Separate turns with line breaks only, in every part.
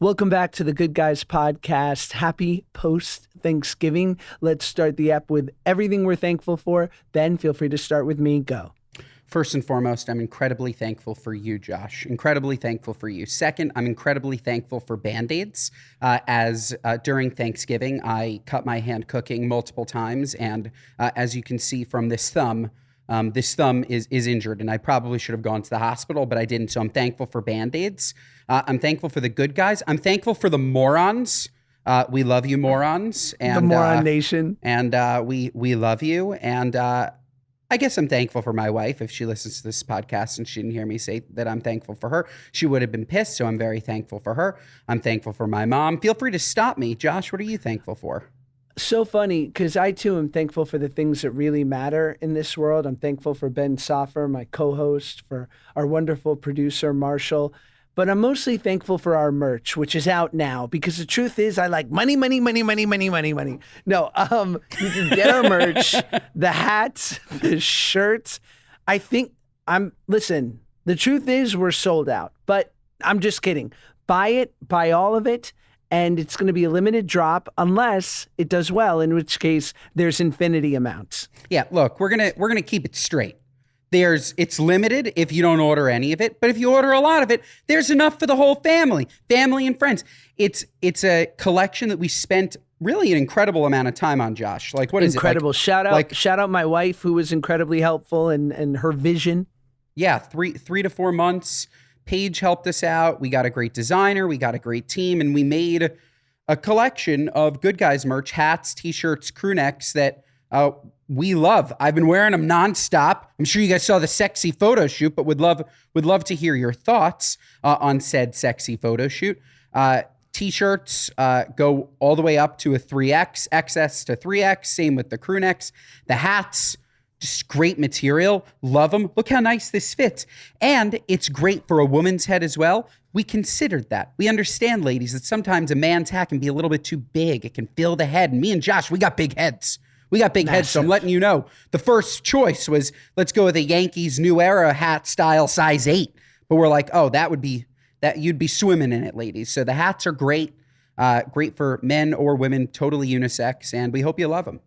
Welcome back to the Good Guys podcast. Happy post-Thanksgiving. Let's start the app with everything we're thankful for. Ben, feel free to start with me. Go.
First and foremost, I'm incredibly thankful for you, Josh. Incredibly thankful for you. Second, I'm incredibly thankful for Band-Aids. As during Thanksgiving, I cut my hand cooking multiple times. And as you can see from this thumb is injured. And I probably should have gone to the hospital, but I didn't. So I'm thankful for Band-Aids. I'm thankful for the good guys. I'm thankful for the morons. We love you, morons. And,
the Moron Nation.
And we love you. And I guess I'm thankful for my wife. If she listens to this podcast and she didn't hear me say that I'm thankful for her, she would have been pissed. So I'm very thankful for her. I'm thankful for my mom. Feel free to stop me. Josh, what are you thankful for?
So funny, because I too am thankful for the things that really matter in this world. I'm thankful for Ben Soffer, my co-host, for our wonderful producer, Marshall. But I'm mostly thankful for our merch, which is out now, because the truth is I like money. No, you can get our merch, the hats, the shirts. Listen, the truth is we're sold out, but I'm just kidding. Buy it, buy all of it. And it's going to be a limited drop unless it does well, in which case there's infinity amounts.
Yeah, look, we're gonna keep it straight. It's limited if you don't order any of it, but if you order a lot of it, there's enough for the whole family and friends. It's a collection that we spent really an incredible amount of time on, Josh. Like, what is
incredible? Shout out my wife, who was incredibly helpful and her vision.
Yeah, 3 to 4 months. Paige helped us out. We got a great designer. We got a great team, and we made a collection of Good Guys merch, hats, t-shirts, crew necks that we love. I've been wearing them nonstop. I'm sure you guys saw the sexy photo shoot, but would love to hear your thoughts on said sexy photo shoot. T-shirts go all the way up to a 3X, XS to 3X. Same with the crew necks. The hats, just great material. Love them. Look how nice this fits. And it's great for a woman's head as well. We considered that. We understand, ladies, that sometimes a man's hat can be a little bit too big. It can fill the head. And me and Josh, we got big heads. Heads, so I'm letting you know. The first choice was, let's go with a Yankees New Era hat style size 8. But we're like, oh, you'd be swimming in it, ladies. So the hats are great. Great for men or women, totally unisex. And we hope you love them.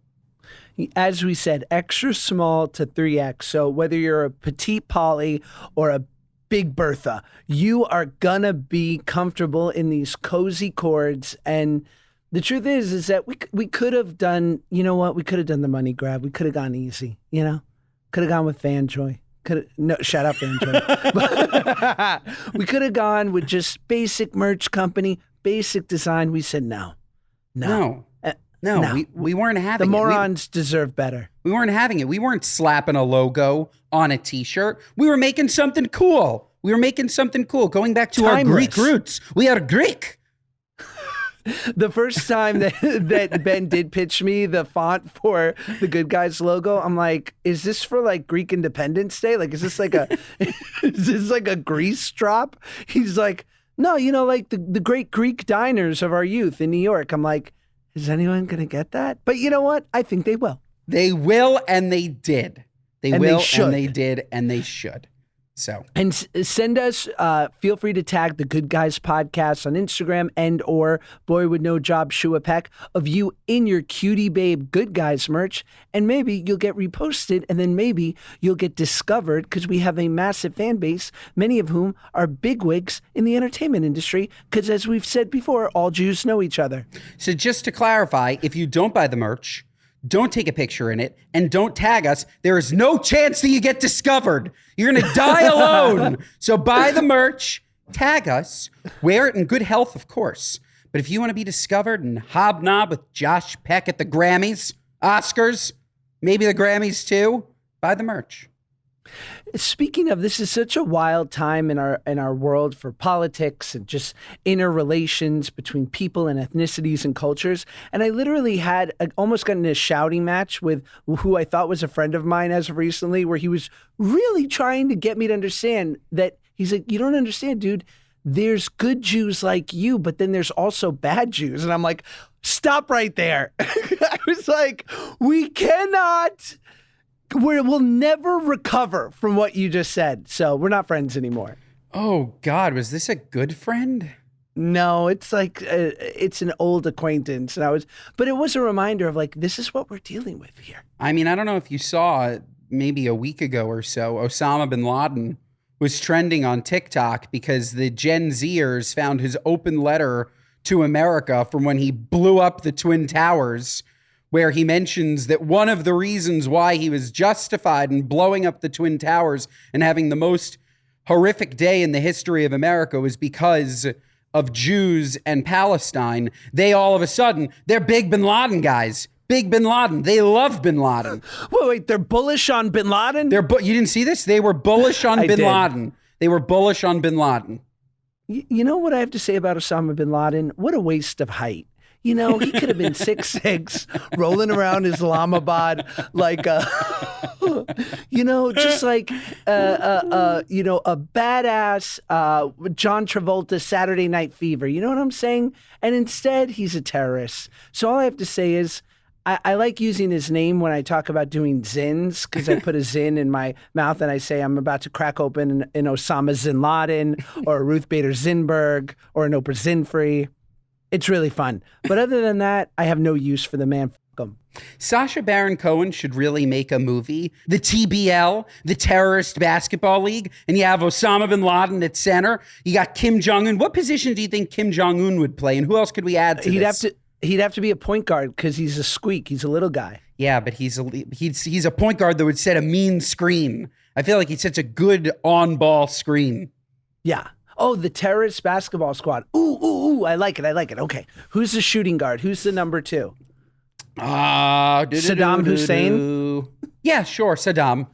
As we said, extra small to 3X. So whether you're a petite Polly or a big Bertha, you are gonna be comfortable in these cozy cords. And the truth is that we could have done, you know what? We could have done the money grab. We could have gone easy, you know? Could have gone with FanJoy. No, shut up, FanJoy. We could have gone with just basic merch company, basic design. We said no.
No, we weren't having it.
The morons deserve better.
We weren't having it. We weren't slapping a logo on a t-shirt. We were making something cool. Going back to our Greek roots. We are Greek.
The first time that Ben did pitch me the font for the Good Guys logo, I'm like, is this for like Greek Independence Day? Like, is this like a Grease drop? He's like, no, like the great Greek diners of our youth in New York. I'm like, is anyone going to get that? But you know what? I think they will.
They will, and they did. They did, and they should. So,
and send us, feel free to tag the Good Guys podcast on Instagram and or Boy With No Job Shua Peck of you in your cutie babe Good Guys merch. And maybe you'll get reposted, and then maybe you'll get discovered, because we have a massive fan base, many of whom are bigwigs in the entertainment industry, because as we've said before, all Jews know each other.
So just to clarify, if you don't buy the merch, don't take a picture in it, and don't tag us, there is no chance that you get discovered. You're going to die alone. So buy the merch, tag us, wear it in good health, of course. But if you want to be discovered and hobnob with Josh Peck at the Grammys, Oscars, maybe the Grammys too, buy the merch.
Speaking of, this is such a wild time in our world for politics and just interrelations between people and ethnicities and cultures. And I literally almost got in a shouting match with who I thought was a friend of mine as of recently, where he was really trying to get me to understand that he's like, you don't understand, dude. There's good Jews like you, but then there's also bad Jews. And I'm like, stop right there. I was like, we'll never recover from what you just said. So we're not friends anymore.
Oh, God, was this a good friend?
No, it's like it's an old acquaintance, and but it was a reminder of like this is what we're dealing with here.
I mean, I don't know if you saw maybe a week ago or so, Osama bin Laden was trending on TikTok because the Gen Zers found his open letter to America from when he blew up the Twin Towers, where he mentions that one of the reasons why he was justified in blowing up the Twin Towers and having the most horrific day in the history of America was because of Jews and Palestine. They all of a sudden, they're big bin Laden guys. Big bin Laden. They love bin Laden.
Wait, they're bullish on bin Laden?
You didn't see this? They were bullish on bin Laden. They were bullish on bin Laden.
You know what I have to say about Osama bin Laden? What a waste of height. You know, he could have been 6'6", rolling around Islamabad like you know, just like you know, a badass John Travolta Saturday Night Fever. You know what I'm saying? And instead, he's a terrorist. So all I have to say is, I like using his name when I talk about doing zins, because I put a zin in my mouth and I say I'm about to crack open an Osama Zin Laden or a Ruth Bader Zinberg or an Oprah Zinfree. It's really fun. But other than that, I have no use for the man. Fuck him.
Sacha Baron Cohen should really make a movie, the TBL, the Terrorist Basketball League, and you have Osama bin Laden at center. You got Kim Jong-un. What position do you think Kim Jong-un would play, and who else could we add to this?
He'd have to be a point guard because he's a squeak. He's a little guy.
Yeah, but he's a point guard that would set a mean screen. I feel like he sets a good on-ball screen.
Yeah. Oh, the terrorist basketball squad. Ooh, I like it. Okay. Who's the shooting guard? Who's the number 2? Saddam Hussein?
Yeah, sure. Saddam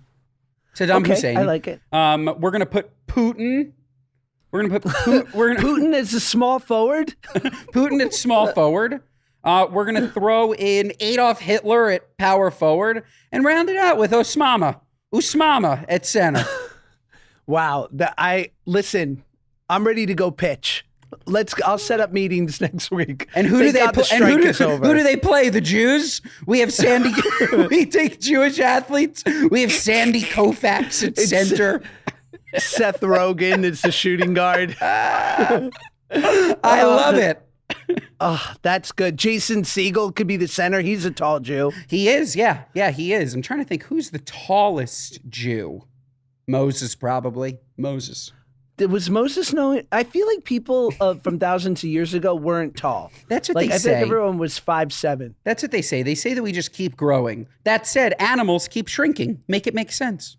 Hussein.
I like it.
We're going to put Putin. We're going to put
Putin as a small forward?
Putin at small forward. We're going to throw in Adolf Hitler at power forward and round it out with Usmama at center.
Wow. Listen, I'm ready to go pitch. I'll set up meetings next week.
And who do they play? And who do they play? The Jews? We have Sandy. We take Jewish athletes. We have Sandy Koufax at center.
Seth Rogen is the shooting guard.
I love it.
Oh, that's good. Jason Segel could be the center. He's a tall Jew.
He is. Yeah, he is. I'm trying to think who's the tallest Jew. Moses, probably. Moses.
Was Moses known? I feel like people from thousands of years ago weren't tall.
That's what they say.
I think everyone was 5'7".
That's what they say. They say that we just keep growing. That said, animals keep shrinking. Make it make sense.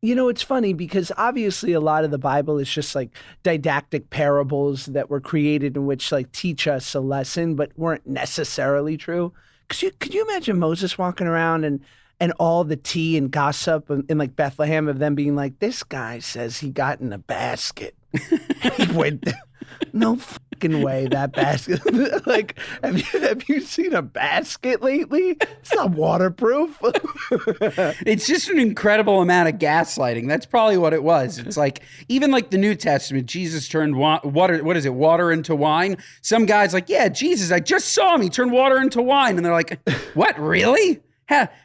You know, it's funny because obviously a lot of the Bible is just like didactic parables that were created in which like teach us a lesson, but weren't necessarily true. Could you imagine Moses walking around and all the tea and gossip in like Bethlehem of them being like, this guy says he got in a basket. He went there. No fucking way that basket. Like, have you seen a basket lately? It's not waterproof.
It's just an incredible amount of gaslighting. That's probably what it was. It's like, even like the New Testament, Jesus turned water into wine. Some guy's like, yeah, Jesus, I just saw him. He turned water into wine. And they're like, what, really?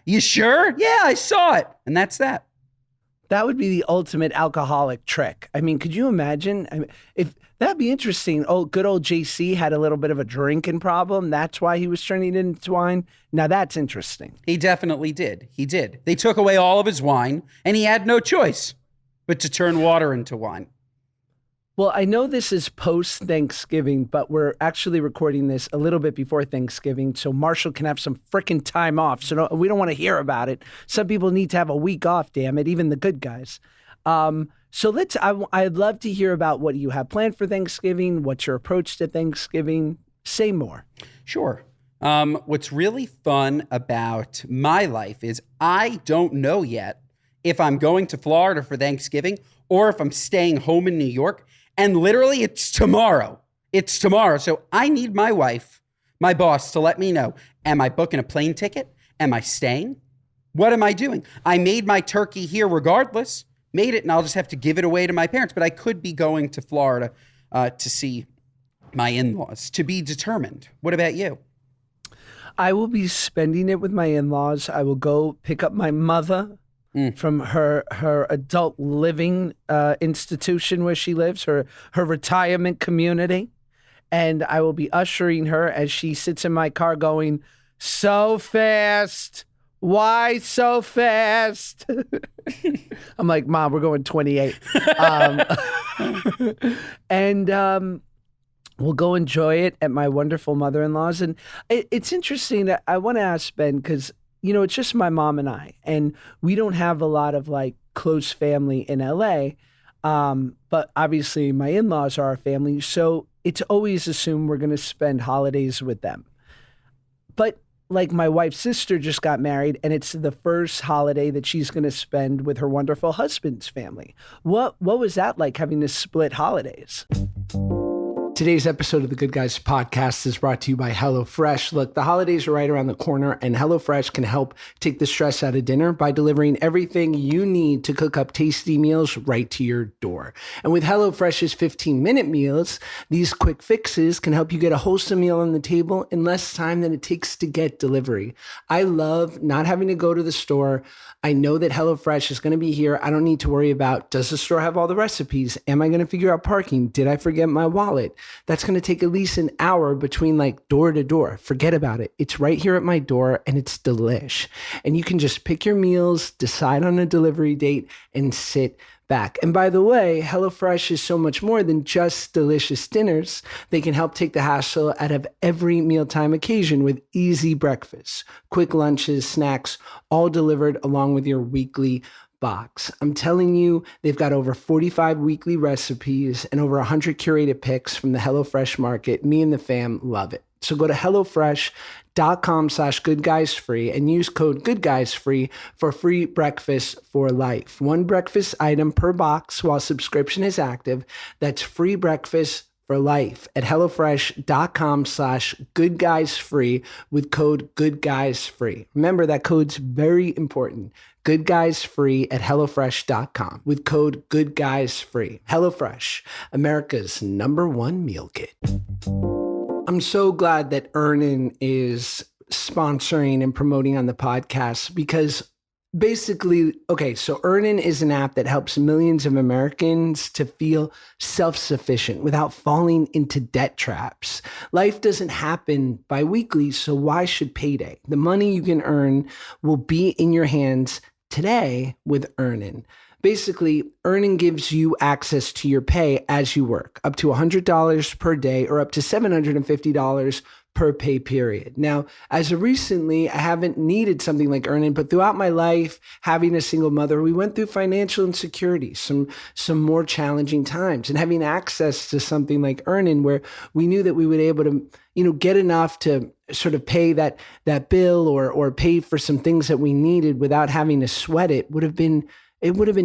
You sure? Yeah, I saw it. And that's that.
That would be the ultimate alcoholic trick. I mean, could you imagine? I mean, if that'd be interesting. Oh, good old JC had a little bit of a drinking problem. That's why he was turning it into wine. Now that's interesting.
He definitely did. He did. They took away all of his wine and he had no choice but to turn water into wine.
Well, I know this is post-Thanksgiving, but we're actually recording this a little bit before Thanksgiving, so Marshall can have some frickin' time off. So we don't want to hear about it. Some people need to have a week off, damn it, even the good guys. So I'd love to hear about what you have planned for Thanksgiving, what's your approach to Thanksgiving. Say more.
Sure. What's really fun about my life is I don't know yet if I'm going to Florida for Thanksgiving or if I'm staying home in New York. And literally, it's tomorrow. It's tomorrow. So I need my wife, my boss, to let me know. Am I booking a plane ticket? Am I staying? What am I doing? I made my turkey here regardless. Made it, and I'll just have to give it away to my parents. But I could be going to Florida to see my in-laws. To be determined. What about you?
I will be spending it with my in-laws. I will go pick up my mother from her adult living institution where she lives, her retirement community. and I will be ushering her as she sits in my car going, "So fast. Why so fast?" I'm like, "Mom, we're going 28." And we'll go enjoy it at my wonderful mother-in-law's. And it's interesting that I want to ask Ben, because, it's just my mom and I, and we don't have a lot of like close family in LA. But obviously my in-laws are our family. So it's always assumed we're going to spend holidays with them. But like my wife's sister just got married, and it's the first holiday that she's going to spend with her wonderful husband's family. What was that like, having to split holidays? Today's episode of the Good Guys podcast is brought to you by HelloFresh. Look, the holidays are right around the corner, and HelloFresh can help take the stress out of dinner by delivering everything you need to cook up tasty meals right to your door. And with HelloFresh's 15-minute meals, these quick fixes can help you get a wholesome meal on the table in less time than it takes to get delivery. I love not having to go to the store. I know that HelloFresh is going to be here. I don't need to worry about, does the store have all the recipes? Am I going to figure out parking? Did I forget my wallet? That's going to take at least an hour between like door to door. Forget about it. It's right here at my door, and it's delish. And you can just pick your meals, decide on a delivery date, and sit back. And by the way, HelloFresh is so much more than just delicious dinners. They can help take the hassle out of every mealtime occasion with easy breakfasts, quick lunches, snacks, all delivered along with your weekly box. I'm telling you, they've got over 45 weekly recipes and over 100 curated picks from the HelloFresh market. Me and the fam love it. So go to HelloFresh.com/goodguysfree and use code goodguysfree for free breakfast for life. One breakfast item per box while subscription is active. That's free breakfast for life at HelloFresh.com/goodguysfree with code goodguysfree. Remember, that code's very important. Good Guys Free at HelloFresh.com with code GoodGuysFree. HelloFresh, America's #1 meal kit. I'm so glad that Earnin is sponsoring and promoting on the podcast, because basically, so Earnin is an app that helps millions of Americans to feel self-sufficient without falling into debt traps. Life doesn't happen bi-weekly, so why should payday? The money you can earn will be in your hands today with Earnin. Basically, Earnin gives you access to your pay as you work, up to $100 per day or up to $750 per pay period. Now, as of recently, I haven't needed something like Earnin, but throughout my life, having a single mother, we went through financial insecurity, some more challenging times, and having access to something like Earnin, where we knew that we would be able to, get enough to sort of pay that bill or pay for some things that we needed without having to sweat it, would have been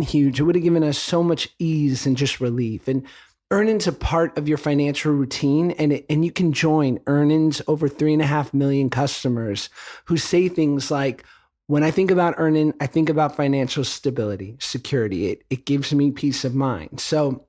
huge. It would have given us so much ease and just relief. And Earnin's a part of your financial routine, and you can join Earnin's over 3.5 million customers who say things like, when I think about Earnin, I think about financial stability, security. It gives me peace of mind. So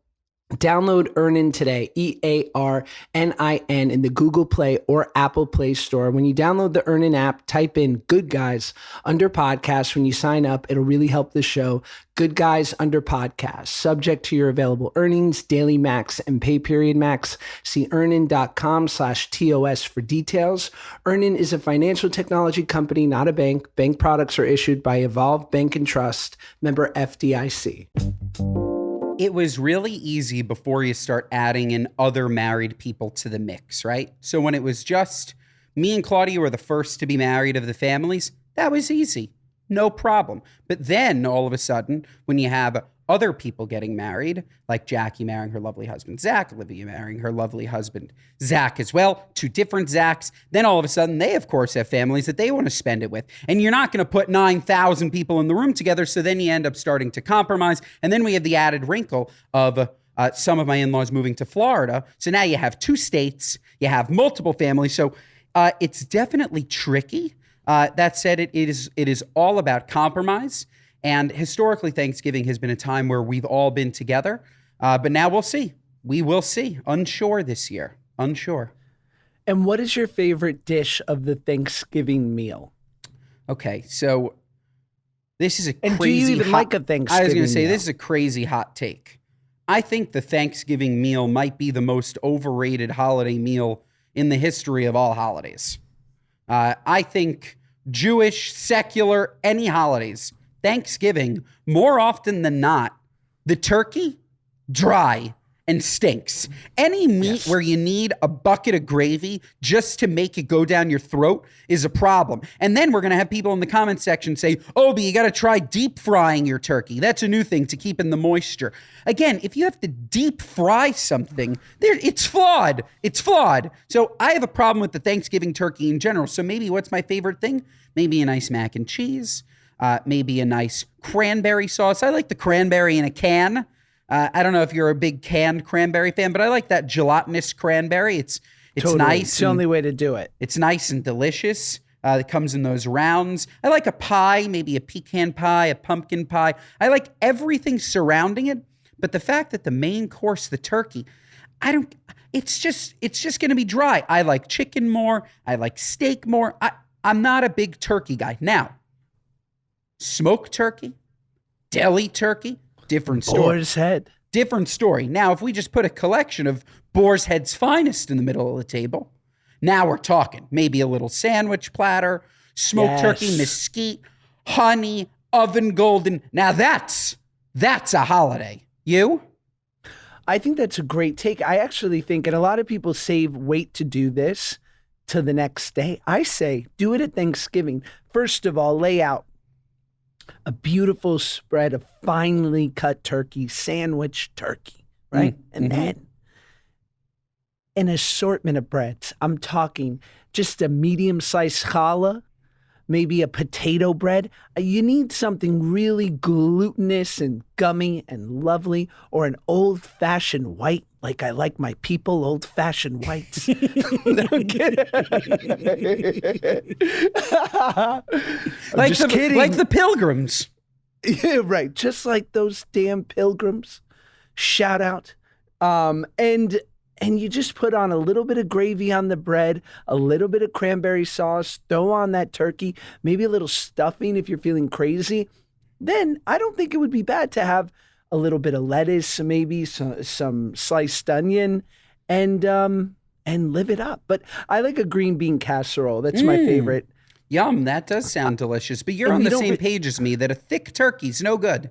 download Earnin today, EARNIN, in the Google Play or Apple Play Store. When you download the Earnin app, type in Good Guys under podcast. When you sign up, it'll really help the show. Good Guys under podcast, subject to your available earnings, daily max, and pay period max. See earnin.com/TOS for details. Earnin is a financial technology company, not a bank. Bank products are issued by Evolve Bank and Trust, member FDIC.
It was really easy before you start adding in other married people to the mix, right? So when it was just me and Claudia were the first to be married of the families, that was easy. No problem. But then all of a sudden, when you have other people getting married, like Jackie marrying her lovely husband Zach, Olivia marrying her lovely husband Zach as well, two different Zachs, then all of a sudden they, of course, have families that they want to spend it with. And you're not going to put 9,000 people in the room together, so then you end up starting to compromise. And then we have the added wrinkle of some of my in-laws moving to Florida. So now you have 2 states, you have multiple families. So it's definitely tricky. That said, it is all about compromise. And historically, Thanksgiving has been a time where we've all been together. But now we'll see. We will see. Unsure this year. Unsure.
And what is your favorite dish of the Thanksgiving meal?
Okay, so this is a crazy...
And do you even like a Thanksgiving
I was going to say,
meal?
this is a crazy hot take. I think the Thanksgiving meal might be the most overrated holiday meal in the history of all holidays. I think Jewish, secular, any holidays, Thanksgiving, more often than not, the turkey, dry and stinks. Any meat where you need a bucket of gravy just to make it go down your throat is a problem. And then we're going to have people in the comment section say, oh, but you got to try deep frying your turkey. That's a new thing to keep in the moisture. Again, if you have to deep fry something, it's flawed. It's flawed. So I have a problem with the Thanksgiving turkey in general. So maybe what's my favorite thing? Maybe a nice mac and cheese. Maybe a nice cranberry sauce. I like the cranberry in a can. I don't know if you're a big canned cranberry fan, but I like that gelatinous cranberry. It's
Totally.
nice.
It's the only way to do it.
It's nice and delicious. It comes in those rounds. I like a pie, maybe a pecan pie, a pumpkin pie. I like everything surrounding it. But the fact that the main course, the turkey, it's just going to be dry. I like chicken more. I like steak more. I'm not a big turkey guy. Now, smoked turkey, deli turkey, different story.
Boar's head.
Different story. Now, if we just put a collection of Boar's Head's finest in the middle of the table, now we're talking. Maybe a little sandwich platter, smoked turkey, mesquite, honey, oven golden. Now that's a holiday. You?
I think that's a great take. I actually think, and a lot of people wait to do this to the next day. I say, do it at Thanksgiving. First of all, lay out a beautiful spread of finely cut turkey, sandwich turkey, right? And then an assortment of breads. I'm talking just a medium-sized challah, maybe a potato bread. You need something really glutinous and gummy and lovely, or an old-fashioned white, like I like my people, old-fashioned whites. No, I'm kidding.
Like
just kidding.
Like the Pilgrims.
Yeah, right. Just like those damn pilgrims. Shout out. And you just put on a little bit of gravy on the bread, a little bit of cranberry sauce, throw on that turkey, maybe a little stuffing if you're feeling crazy. Then I don't think it would be bad to have a little bit of lettuce, maybe some sliced onion, and live it up. But I like a green bean casserole. That's my favorite.
Yum, that does sound delicious. But you're on the same page as me that a thick turkey's no good.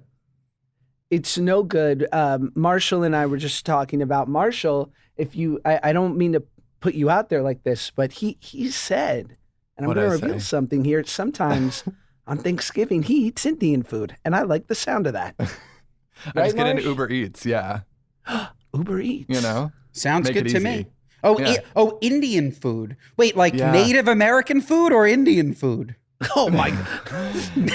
It's no good. Marshall and I were just talking about Marshall. I don't mean to put you out there like this, but he said, and I'm going to reveal something here. Sometimes on Thanksgiving, he eats Indian food, and I like the sound of that.
I just get into Uber Eats, yeah.
Uber Eats.
You know?
Sounds
Make
good
it
to
easy.
me. Oh, Indian food. Wait, like Native American food or Indian food?
Oh my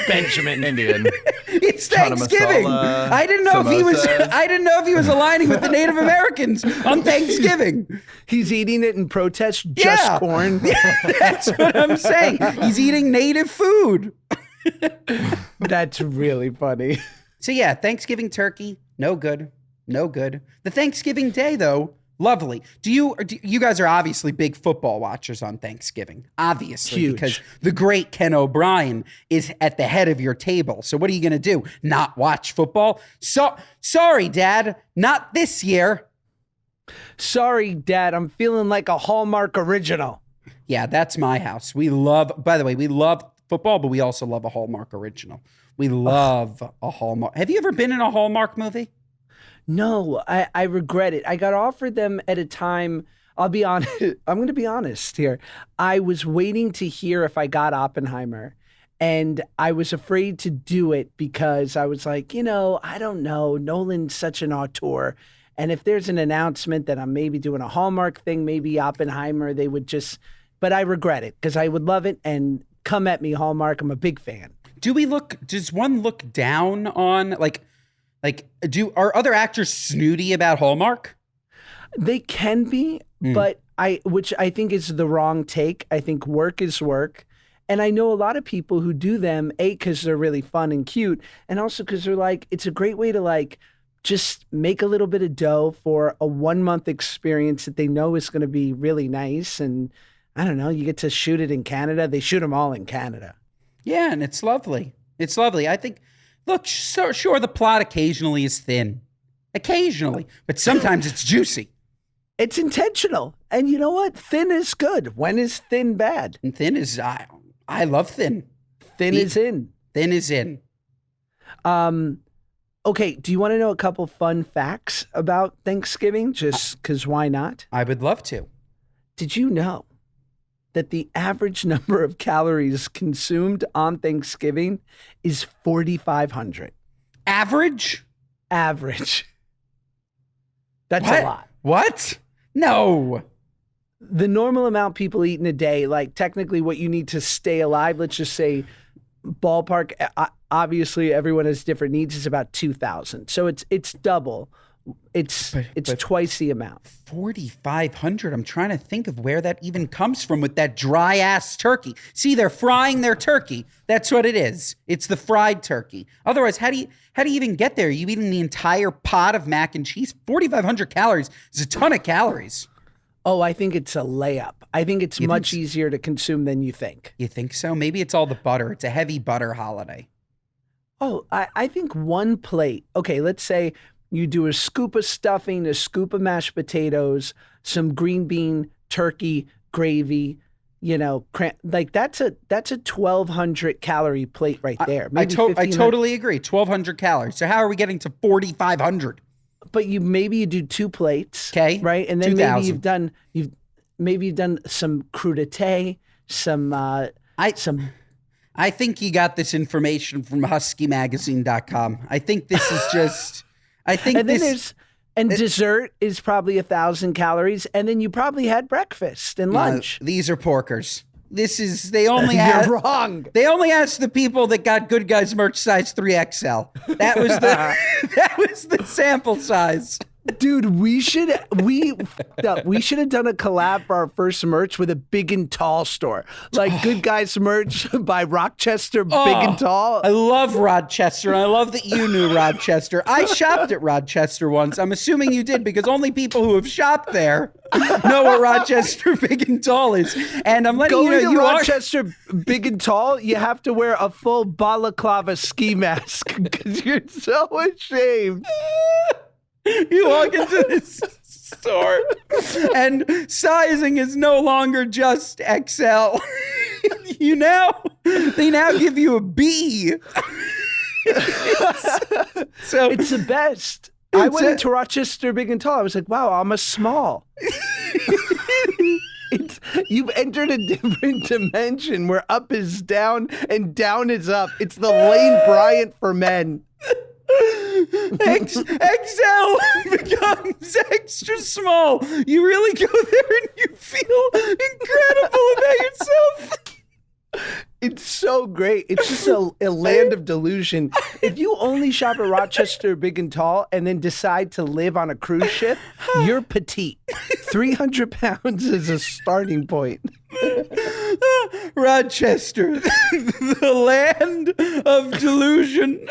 Benjamin.
Indian.
It's
Chana
Thanksgiving.
masala,
I didn't know if he was aligning with the Native Americans on Thanksgiving.
He's eating it in protest, just corn.
Yeah, that's what I'm saying. He's eating native food.
That's really funny.
So yeah, Thanksgiving turkey, no good. No good. The Thanksgiving day though, lovely. You guys are obviously big football watchers on Thanksgiving, obviously,
Huge.
because the great Ken O'Brien is at the head of your table. So what are you going to do? Not watch football? So sorry, Dad, not this year.
Sorry, Dad, I'm feeling like a Hallmark original.
Yeah, that's my house. By the way, we love football, but we also love a Hallmark original. We love a Hallmark. Have you ever been in a Hallmark movie?
No, I regret it. I got offered them at a time. I'll be honest. I'm going to be honest here. I was waiting to hear if I got Oppenheimer, and I was afraid to do it because I was like, I don't know. Nolan's such an auteur. And if there's an announcement that I'm maybe doing a Hallmark thing, maybe Oppenheimer, they would just, but I regret it because I would love it. And come at me, Hallmark. I'm a big fan.
Does one look down on are other actors snooty about Hallmark?
They can be, but which I think is the wrong take. I think work is work. And I know a lot of people who do them, because they're really fun and cute, and also because they're like, it's a great way to just make a little bit of dough for a 1-month experience that they know is going to be really nice. And I don't know, you get to shoot it in Canada. They shoot them all in Canada.
Yeah, and it's lovely. It's lovely. I think, look, sure, the plot occasionally is thin. occasionally, but sometimes it's juicy.
It's intentional. And you know what? Thin is good. When is thin bad?
And thin is, I love thin.
Thin is in.
Thin is in.
Okay, do you want to know a couple fun facts about Thanksgiving? Just because why not?
I would love to.
Did you know that the average number of calories consumed on Thanksgiving is 4,500?
Average?
Average. That's
What?
a lot.
What? No.
The normal amount people eat in a day, like technically what you need to stay alive, let's just say ballpark, obviously everyone has different needs, is about 2,000. So it's double. It's twice the amount.
4,500. I'm trying to think of where that even comes from with that dry ass turkey. See, they're frying their turkey. That's what it is. It's the fried turkey. Otherwise, how do you even get there? You eating the entire pot of mac and cheese? 4,500 calories is a ton of calories.
Oh, I think it's a layup. I think it's much easier to consume than you think.
You think so? Maybe it's all the butter. It's a heavy butter holiday.
Oh, I think one plate. Okay, let's say you do a scoop of stuffing, a scoop of mashed potatoes, some green bean, turkey, gravy, like that's a 1,200 calorie plate right there.
I totally agree. 1,200 calories. So how are we getting to 4,500?
But maybe you do 2 plates,
okay,
right? And then
2,000.
maybe you've done some crudité, some.
I think you got this information from huskymagazine.com. I think this is just.
Dessert is probably 1,000 calories, and then you probably had breakfast and lunch.
These are porkers. They only
You're
asked.
wrong.
They only asked the people that got Good Guys merch size 3XL. That was that was the sample size.
Dude, we should have done a collab for our first merch with a Big and Tall store, like Good Guys merch by Rochester Big and Tall.
I love Rochester, and I love that you knew Rochester. I shopped at Rochester once. I'm assuming you did because only people who have shopped there know what Rochester Big and Tall is. And I'm letting you know, you
Rochester Big and Tall, you have to wear a full balaclava ski mask because you're so ashamed.
You walk into this store and sizing is no longer just XL. They now give you a B. So
it's the best. I went into Rochester Big and Tall. I was like, wow, I'm a small. You've entered a different dimension where up is down and down is up. It's the Lane Bryant for men.
XL becomes extra small. You really go there and you feel incredible about yourself.
It's so great. It's just a land of delusion. If you only shop at Rochester Big and Tall and then decide to live on a cruise ship, you're petite. 300 pounds is a starting point.
Rochester, the land of delusion.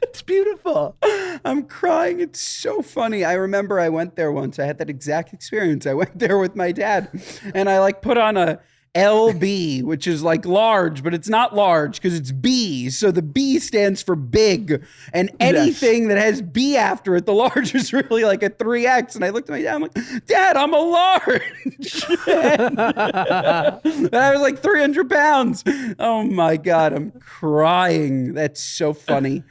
It's beautiful.
I'm crying. It's so funny. I remember I went there once. I had that exact experience. I went there with my dad and I put on a LB, which is large, but it's not large because it's B. So the B stands for big. And anything that has B after it, the large is really like a 3X. And I looked at my dad, I'm like, Dad, I'm a large. and I was like 300 pounds. Oh my God, I'm crying. That's so funny.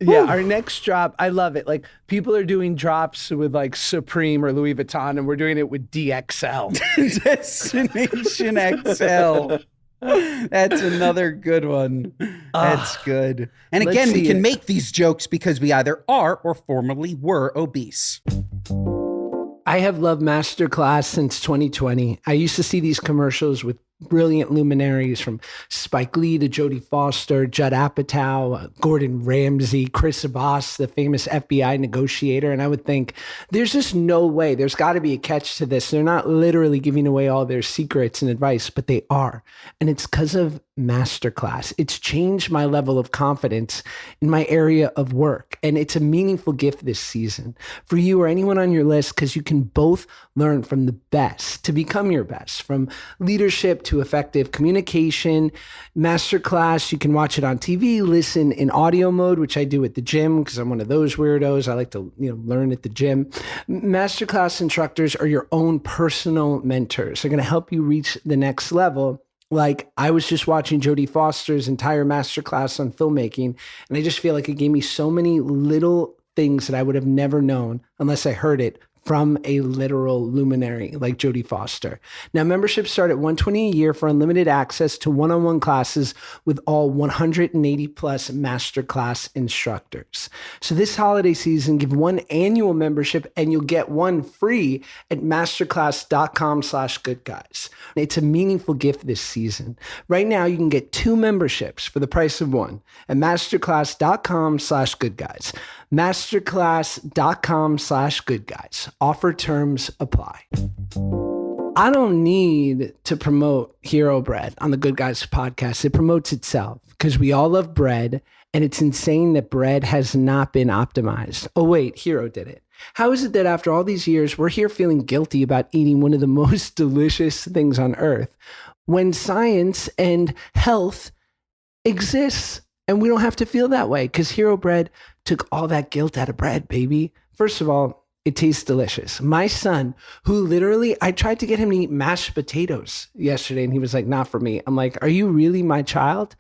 Yeah, our next drop, I love it. People are doing drops with Supreme or Louis Vuitton, and we're doing it with DXL.
Destination XL. That's another good one. That's good. And again, we can make these jokes because we either are or formerly were obese.
I have loved Masterclass since 2020. I used to see these commercials with brilliant luminaries from Spike Lee to Jodie Foster, Judd Apatow, Gordon Ramsay, Chris Voss, the famous FBI negotiator. And I would think, there's just no way. There's got to be a catch to this. They're not literally giving away all their secrets and advice, but they are. And it's because of Masterclass. It's changed my level of confidence in my area of work, and it's a meaningful gift this season for you or anyone on your list, because you can both learn from the best to become your best, from leadership to effective communication. Masterclass, you can watch it on TV, listen in audio mode, which I do at the gym because I'm one of those weirdos. I like to learn at the gym. Masterclass instructors are your own personal mentors. They're going to help you reach the next level. Like, I was just watching Jodie Foster's entire masterclass on filmmaking, and I just feel like it gave me so many little things that I would have never known unless I heard it from a literal luminary like Jodie Foster. Now, memberships start at $120 a year for unlimited access to one-on-one classes with all 180 plus masterclass instructors. So this holiday season, give one annual membership and you'll get one free at masterclass.com/goodguys. It's a meaningful gift this season. Right now, you can get 2 memberships for the price of one at masterclass.com/goodguys. Masterclass.com/goodguys. Offer terms apply. I don't need to promote Hero Bread on the Good Guys podcast. It promotes itself because we all love bread, and it's insane that bread has not been optimized. Oh, wait, Hero did it. How is it that after all these years, we're here feeling guilty about eating one of the most delicious things on earth when science and health exists? And we don't have to feel that way because Hero Bread took all that guilt out of bread, baby. First of all, it tastes delicious. My son, who literally, I tried to get him to eat mashed potatoes yesterday, and he was like, not for me. I'm like, are you really my child?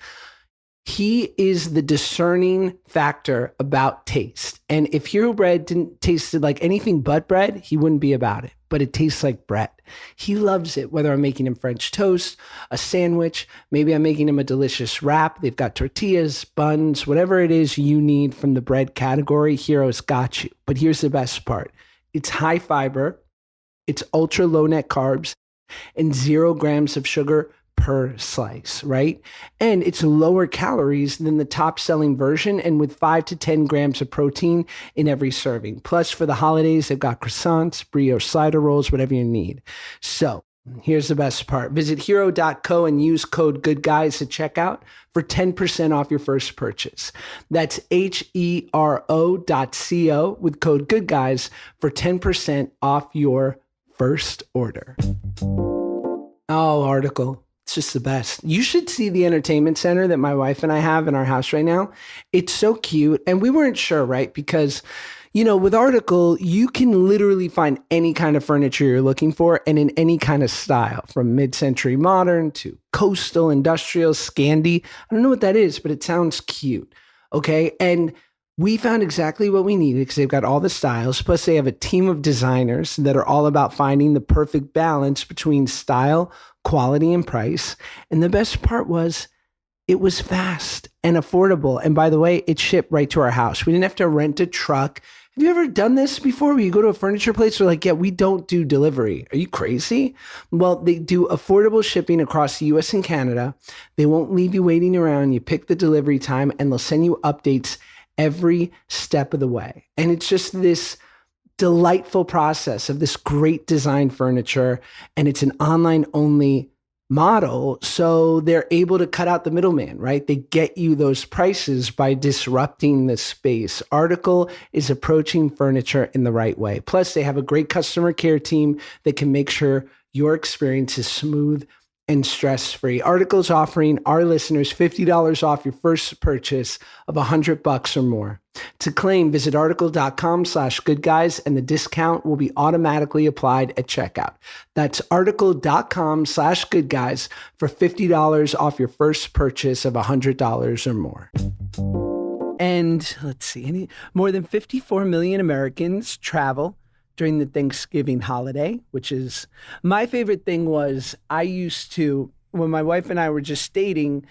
He is the discerning factor about taste. And if Hero Bread didn't taste like anything but bread, he wouldn't be about it. But it tastes like bread. He loves it, whether I'm making him French toast, a sandwich, maybe I'm making him a delicious wrap. They've got tortillas, buns, whatever it is you need from the bread category, Hero's got you. But here's the best part. It's high fiber, it's ultra low net carbs, and 0 grams of sugar per slice, right? And it's lower calories than the top selling version, and with 5 to 10 grams of protein in every serving. Plus, for the holidays, they've got croissants, brioche slider rolls, whatever you need. So here's the best part. Visit hero.co and use code GOODGUYS at checkout for 10% off your first purchase. That's HERO.co with code GOODGUYS for 10% off your first order. Oh, article. It's just the best. You should see the entertainment center that my wife and I have in our house right now. It's so cute. And we weren't sure, right? Because, with Article, you can literally find any kind of furniture you're looking for and in any kind of style, from mid-century modern to coastal, industrial, Scandi. I don't know what that is, but it sounds cute. Okay. And we found exactly what we needed because they've got all the styles. Plus, they have a team of designers that are all about finding the perfect balance between style, quality, and price. And the best part was it was fast and affordable. And by the way, it shipped right to our house. We didn't have to rent a truck. Have you ever done this before where you go to a furniture place? They're like, yeah, we don't do delivery. Are you crazy? Well, they do affordable shipping across the US and Canada. They won't leave you waiting around. You pick the delivery time and they'll send you updates every step of the way. And it's just this delightful process of this great design furniture. And it's an online only model. So they're able to cut out the middleman, right? They get you those prices by disrupting the space. Article is approaching furniture in the right way. Plus, they have a great customer care team that can make sure your experience is smooth and stress-free. Article's offering our listeners $50 off your first purchase of $100 or more. To claim, visit article.com/goodguys and the discount will be automatically applied at checkout. That's article.com/goodguys for $50 off your first purchase of $100 or more. And let's see, more than 54 million Americans travel during the Thanksgiving holiday, which is my favorite thing. Was I used to, when my wife and I were just dating,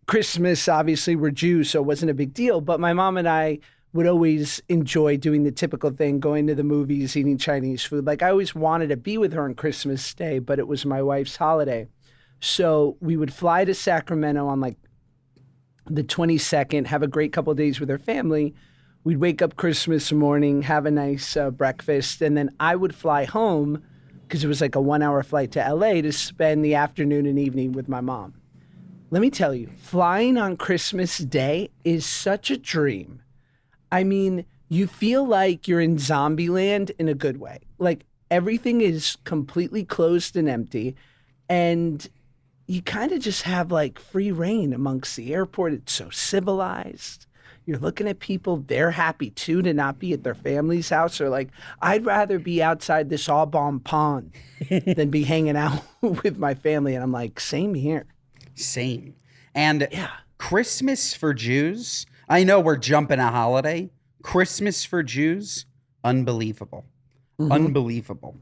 Christmas, obviously we're Jews, so it wasn't a big deal, but my mom and I would always enjoy doing the typical thing, going to the movies, eating Chinese food. Like, I always wanted to be with her on Christmas Day, but it was my wife's holiday. So we would fly to Sacramento on like the 22nd, have a great couple of days with her family. We'd wake up Christmas morning, have a nice breakfast, and then I would fly home because it was like a 1-hour flight to LA to spend the afternoon and evening with my mom. Let me tell you, flying on Christmas Day is such a dream. I mean, you feel like you're in zombie land in a good way. Like everything is completely closed and empty. And you kind of just have like free reign amongst the airport. It's so civilized. You're looking at people, they're happy too to not be at their family's house. Or like, I'd rather be outside this Aubon pond than be hanging out with my family. And I'm like, same here.
Same. And
Yeah.
Christmas for Jews, I know we're jumping a holiday. Christmas for Jews, unbelievable. Unbelievable.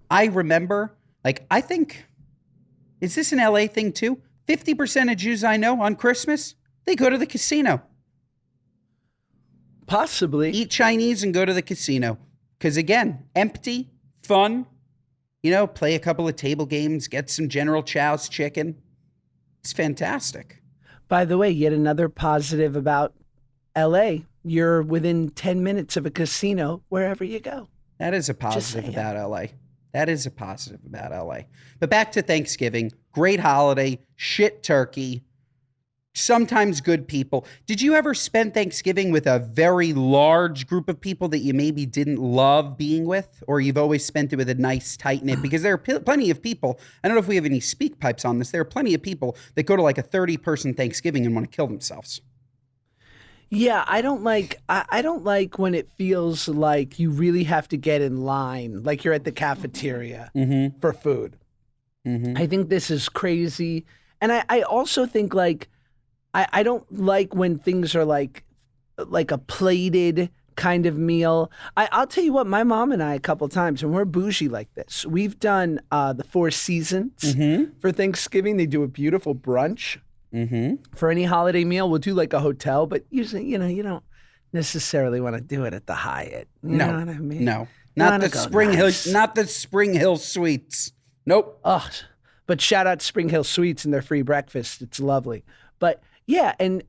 I remember, like, I think, is this an LA thing too? 50% of Jews I know on Christmas, they go to the casino.
Possibly.
Eat Chinese and go to the casino. Because again, empty, fun, play a couple of table games, get some General Chow's chicken. It's fantastic.
By the way, yet another positive about LA. You're within 10 minutes of a casino wherever you go.
That is a positive about LA. That is a positive about LA. But back to Thanksgiving. Great holiday, shit turkey, sometimes good people. Did you ever spend Thanksgiving with a very large group of people that you maybe didn't love being with? Or you've always spent it with a nice tight knit? Because there are plenty of people, I don't know if we have any speak pipes on this, there are plenty of people that go to like a 30-person Thanksgiving and want to kill themselves.
Yeah, I don't like when it feels like you really have to get in line, like you're at the cafeteria for food. I think this is crazy. And I also think like I don't like when things are like a plated kind of meal. I'll tell you what, my mom and I a couple times, and we're bougie like this. We've done the Four Seasons for Thanksgiving. They do a beautiful brunch. For any holiday meal, we'll do like a hotel, but usually, you don't necessarily want to do it at the Hyatt. You know what I mean?
No, not the Spring Hill Suites. Nope.
Oh, but shout out to Spring Hill Suites and their free breakfast. It's lovely. But yeah, and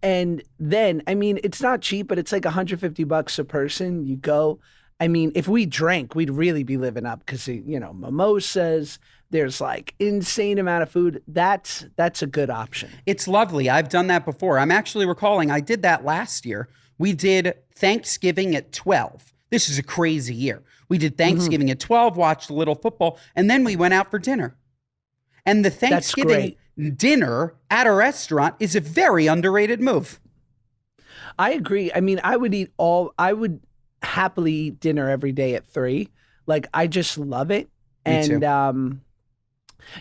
then I mean, it's not cheap, but it's like $150 a person. You go. I mean, if we drank, we'd really be living up because mimosas. There's like insane amount of food. That's a good option.
It's lovely. I've done that before. I'm actually recalling I did that last year. We did Thanksgiving at 12. This is a crazy year. We did Thanksgiving at 12, watched a little football, and then we went out for dinner. And the Thanksgiving dinner at a restaurant is a very underrated move.
I agree. I mean, I would happily eat dinner every day at 3. Like, I just love it.
Me too.
And,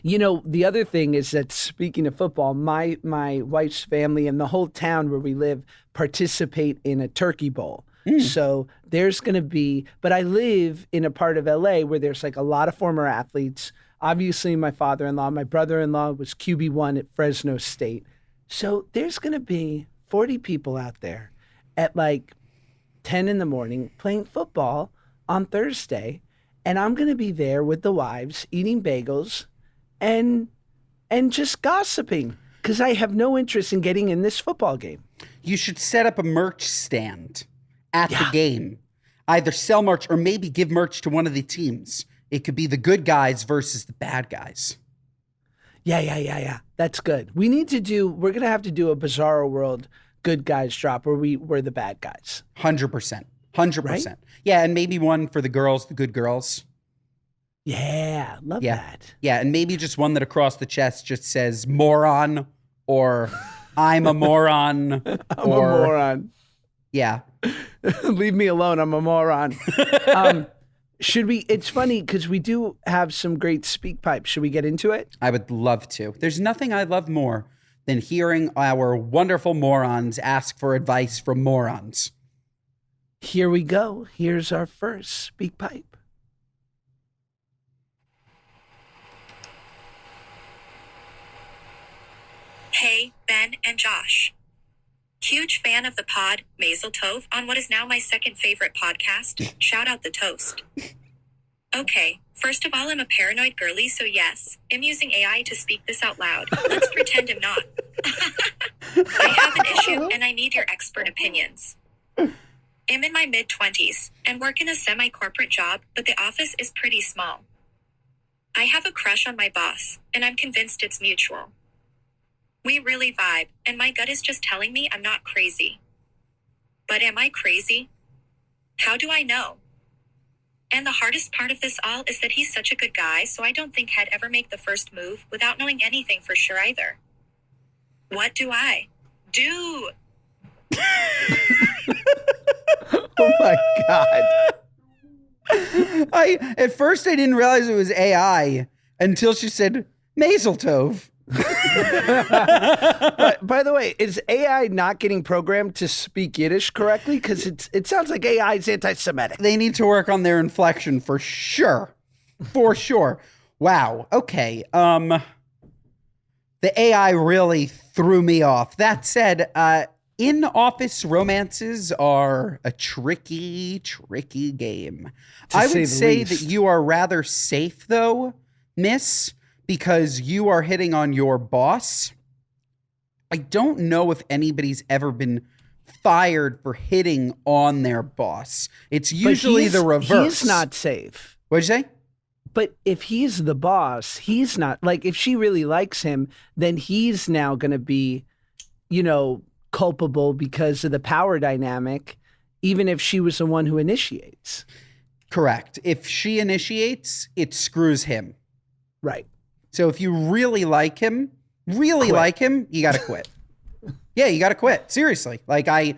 the other thing is that speaking of football, my wife's family and the whole town where we live participate in a turkey bowl. So there's going to be, but I live in a part of LA where there's like a lot of former athletes. Obviously, my father-in-law, my brother-in-law was QB1 at Fresno State. So there's going to be 40 people out there at like 10 in the morning playing football on Thursday. And I'm going to be there with the wives eating bagels and just gossiping because I have no interest in getting in this football game.
You should set up a merch stand at the game. Either sell merch or maybe give merch to one of the teams. It could be the good guys versus the bad guys.
Yeah. That's good. We're going to have to do a Bizarro World good guys drop where we're the bad guys.
100%. 100%. Right? Yeah, and maybe one for the girls, the good girls.
Yeah, love that.
Yeah, and maybe just one that across the chest just says moron or I'm a moron.
I'm a moron.
Yeah.
Leave me alone. I'm a moron. It's funny because we do have some great speak pipes. Should we get into it?
I would love to. There's nothing I love more than hearing our wonderful morons ask for advice from morons.
Here we go. Here's our first speak pipe.
Hey, Ben and Josh. Huge fan of the pod, Mazel Tov, on what is now my second favorite podcast. Shout out the toast. Okay, first of all, I'm a paranoid girly, so yes, I'm using AI to speak this out loud. Let's pretend I'm not. I have an issue, and I need your expert opinions. I'm in my mid-20s, and work in a semi-corporate job, but the office is pretty small. I have a crush on my boss, and I'm convinced it's mutual. We really vibe, and my gut is just telling me I'm not crazy. But am I crazy? How do I know? And the hardest part of this all is that he's such a good guy, so I don't think he'd ever make the first move without knowing anything for sure either. What do I do?
Oh my God.
At first I didn't realize it was AI until she said Mazeltov.
By the way, is AI not getting programmed to speak Yiddish correctly? Because it sounds like AI is anti-Semitic.
They need to work on their inflection for sure. For sure. Wow. Okay. The AI really threw me off. That said, in-office romances are a tricky, tricky game. I would say that you are rather safe, though, miss, because you are hitting on your boss. I don't know if anybody's ever been fired for hitting on their boss. It's usually the reverse.
He's not safe.
What'd you say?
But if he's the boss, he's not. Like, if she really likes him, then he's now going to be, culpable because of the power dynamic, even if she was the one who initiates.
Correct. If she initiates, it screws him.
Right.
So if you really like him, you got to quit. Yeah, you got to quit. Seriously. Like I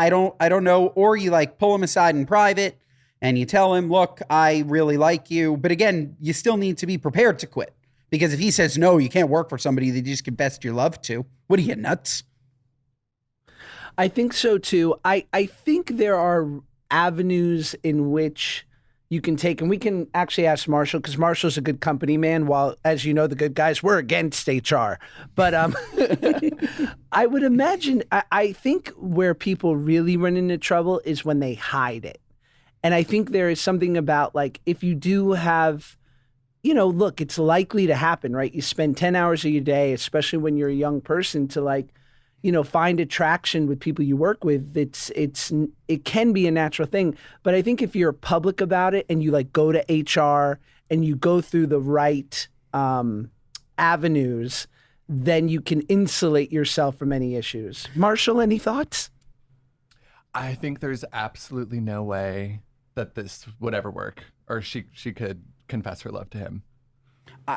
don't know. Or you pull him aside in private and you tell him, look, I really like you. But again, you still need to be prepared to quit, because if he says, no, you can't work for somebody that you just confessed your love to. What are you, nuts?
I think so too. I think there are avenues in which you can take, and we can actually ask Marshall, because Marshall's a good company man, while, as you know, the good guys, we're against HR. But I would imagine, I think where people really run into trouble is when they hide it. And I think there is something about, if you do have, look, it's likely to happen, right? You spend 10 hours of your day, especially when you're a young person, to find attraction with people you work with. It can be a natural thing. But I think if you're public about it and you go to HR and you go through the right avenues, then you can insulate yourself from any issues. Marshall, any thoughts?
I think there's absolutely no way that this would ever work, or she could confess her love to him.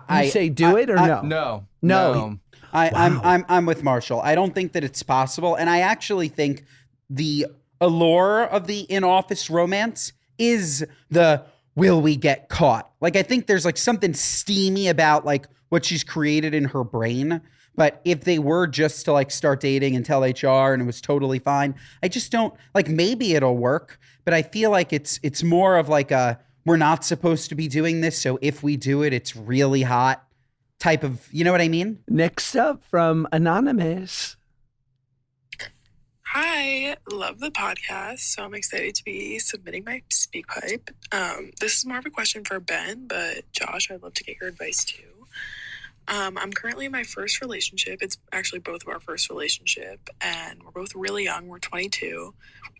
You say do it or no?
No.
I'm with Marshall. I don't think that it's possible. And I actually think the allure of the in-office romance is the will we get caught? I think there's something steamy about what she's created in her brain. But if they were just to start dating and tell HR and it was totally fine, I just don't maybe it'll work. But I feel like it's more of we're not supposed to be doing this, so if we do it, it's really hot type of, you know what I mean?
Next up from Anonymous.
Hi, love the podcast, so I'm excited to be submitting my speak pipe. This is more of a question for Ben, but Josh, I'd love to get your advice too. I'm currently in my first relationship. It's actually both of our first relationship, and we're both really young. We're 22.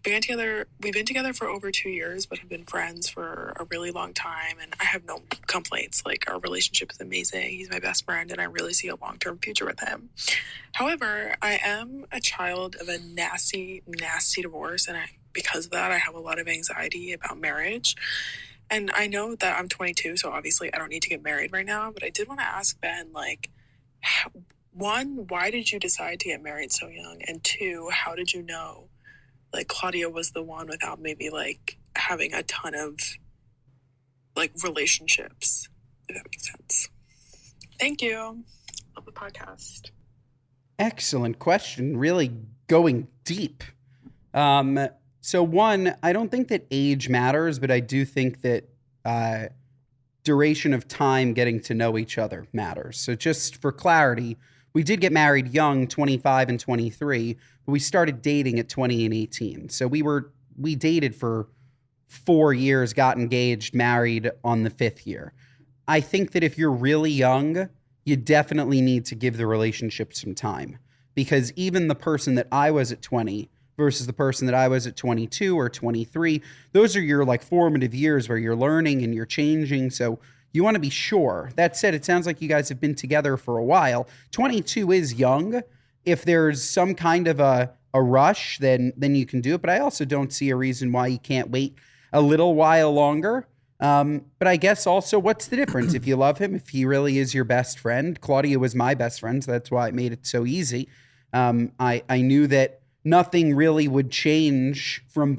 We've been together for over 2 years, but have been friends for a really long time, and I have no complaints. Our relationship is amazing. He's my best friend, and I really see a long-term future with him. However, I am a child of a nasty, nasty divorce, and because of that, I have a lot of anxiety about marriage. And I know that I'm 22, so obviously I don't need to get married right now, but I did want to ask Ben, one, why did you decide to get married so young? And two, how did you know, Claudia was the one without maybe, having a ton of, relationships, if that makes sense? Thank you. Love the podcast.
Excellent question. Really going deep. So one, I don't think that age matters, but I do think that duration of time getting to know each other matters. So just for clarity, we did get married young, 25 and 23, but we started dating at 20 and 18. So we dated for 4 years, got engaged, married on the 5th year. I think that if you're really young, you definitely need to give the relationship some time, because even the person that I was at 20 versus the person that I was at 22 or 23, those are your formative years where you're learning and you're changing. So you want to be sure. That said, it sounds like you guys have been together for a while. 22 is young. If there's some kind of a rush, then you can do it. But I also don't see a reason why you can't wait a little while longer. But I guess also, what's the difference? If you love him, if he really is your best friend. Claudia was my best friend, so that's why it made it so easy. I knew that nothing really would change from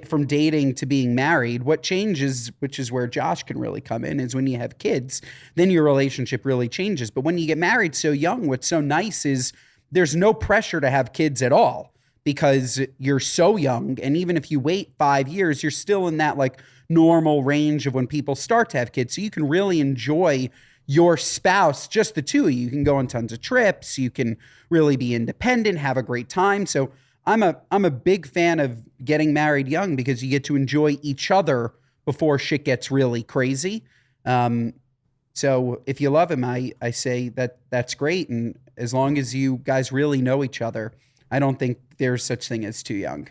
from dating to being married. What changes, which is where Josh can really come in, is when you have kids, then your relationship really changes. But when you get married so young, what's so nice is there's no pressure to have kids at all because you're so young. And even if you wait 5 years, you're still in that like normal range of when people start to have kids. So you can really enjoy your spouse, just the two of you. You can go on tons of trips. You can really be independent, have a great time. So I'm a big fan of getting married young because you get to enjoy each other before shit gets really crazy. So if you love him, I say that's great. And as long as you guys really know each other, I don't think there's such thing as too young.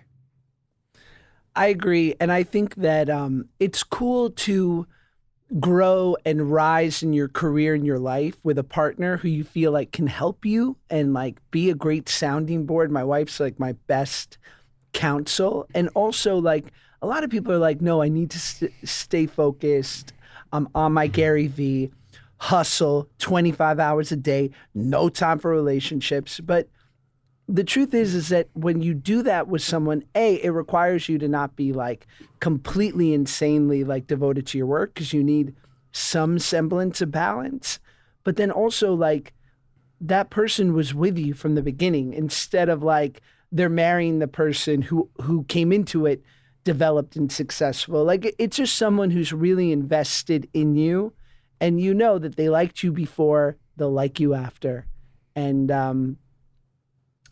I agree. And I think that it's cool to grow and rise in your career and your life with a partner who you feel like can help you and like be a great sounding board. My wife's like my best counsel. And also like a lot of people are like, no, I need to stay focused. I'm on my Gary V, hustle 25 hours a day, no time for relationships. But the truth is that when you do that with someone, it requires you to not be like completely insanely like devoted to your work because you need some semblance of balance. But then also like that person was with you from the beginning instead of like they're marrying the person who came into it developed and successful. Like it's just someone who's really invested in you and you know that they liked you before, they'll like you after. And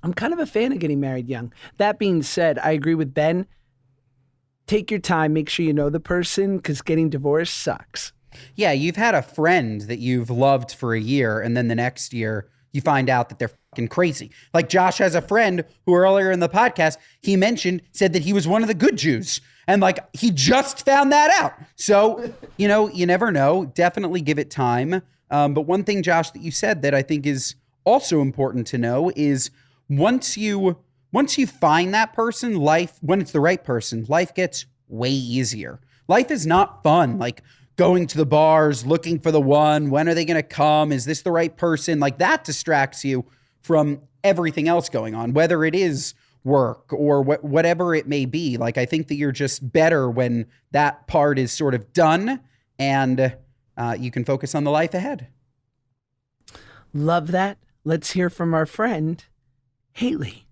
I'm kind of a fan of getting married young. That being said, I agree with Ben. Take your time, make sure you know the person because getting divorced sucks.
Yeah, you've had a friend that you've loved for a year and then the next year you find out that they're fucking crazy. Like Josh has a friend who earlier in the podcast, he said that he was one of the good Jews. And like, he just found that out. So, you know, you never know. Definitely give it time. But one thing, Josh, that you said that I think is also important to know is once you find that person, when it's the right person, life gets way easier. Life is not fun. Like going to the bars, looking for the one, when are they going to come? Is this the right person? Like that distracts you from everything else going on, whether it is work or whatever it may be. Like, I think that you're just better when that part is sort of done and you can focus on the life ahead.
Love that. Let's hear from our friend, Haley.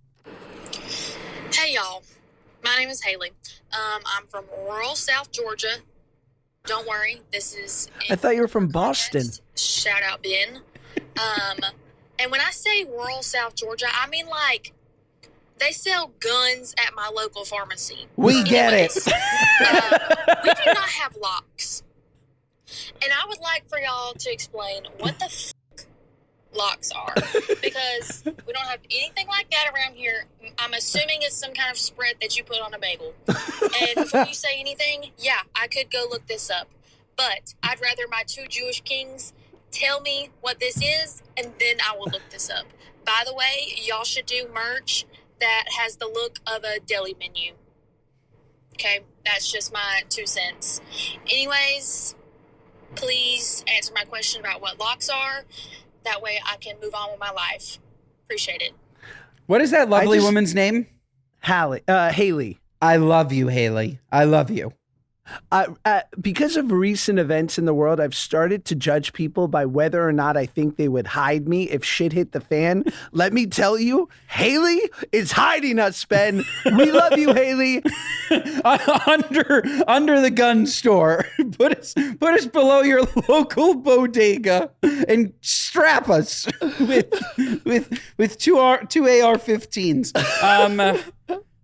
Hey y'all, my name is Haley. I'm from rural South Georgia. Don't worry, this is.
I thought you were from Boston.
Shout out Ben. And when I say rural South Georgia, I mean like they sell guns at my local pharmacy.
We get it.
We do not have locks, and I would like for y'all to explain what the locks are because we don't have anything like that around here. I'm assuming it's some kind of spread that you put on a bagel. And before you say anything, yeah, I could go look this up. But I'd rather my two Jewish kings tell me what this is, and then I will look this up. By the way, y'all should do merch that has the look of a deli menu. Okay, that's just my 2 cents. Anyways, please answer my question about what locks are. That way I can move on with my life. Appreciate it.
What is that lovely woman's name?
Haley.
I love you, Haley. I love you.
Because of recent events in the world, I've started to judge people by whether or not I think they would hide me if shit hit the fan. Let me tell you, Haley is hiding us, Ben. We love you, Haley.
Under the gun store. Put us below your local bodega and strap us with two AR-15s.